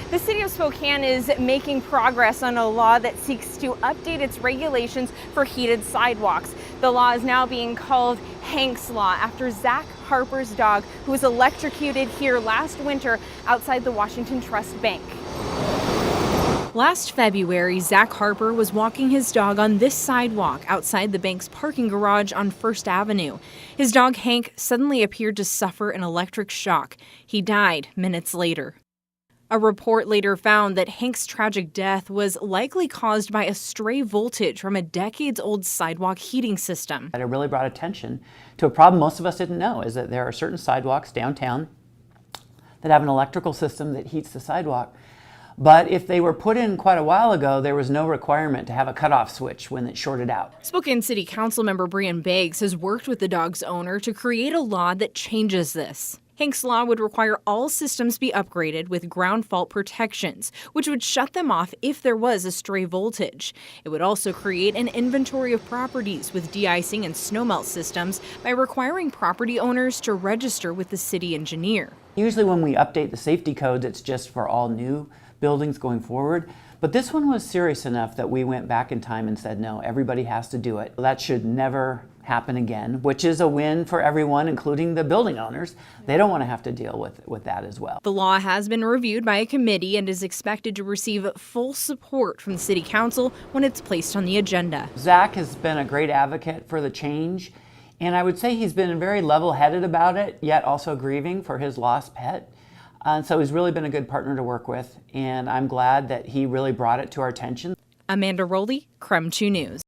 The city of Spokane is making progress on a law that seeks to update its regulations for heated sidewalks. The law is now being called Hank's Law after Zach Harper's dog, who was electrocuted here last winter outside the Washington Trust Bank. Last February, Zach Harper was walking his dog on this sidewalk outside the bank's parking garage on First Avenue. His dog Hank suddenly appeared to suffer an electric shock. He died minutes later. A report later found that Hank's tragic death was likely caused by a stray voltage from a decades-old sidewalk heating system. It really brought attention to a problem most of us didn't know, is that there are certain sidewalks downtown that have an electrical system that heats the sidewalk. But if they were put in quite a while ago, there was no requirement to have a cutoff switch when it shorted out. Spokane City Council member Brian Beggs has worked with the dog's owner to create a law that changes this. Hank's Law would require all systems be upgraded with ground fault protections, which would shut them off if there was a stray voltage. It would also create an inventory of properties with de-icing and snowmelt systems by requiring property owners to register with the city engineer. Usually when we update the safety codes, it's just for all new buildings going forward. But this one was serious enough that we went back in time and said, no, everybody has to do it. That should never happen again, which is a win for everyone, including the building owners. They don't want to have to deal with that as well. The law has been reviewed by a committee and is expected to receive full support from the City Council when it's placed on the agenda. Zach has been a great advocate for the change, and I would say he's been very level-headed about it, yet also grieving for his lost pet. And so he's really been a good partner to work with, and I'm glad that he really brought it to our attention. Amanda Roley, KREM 2 News.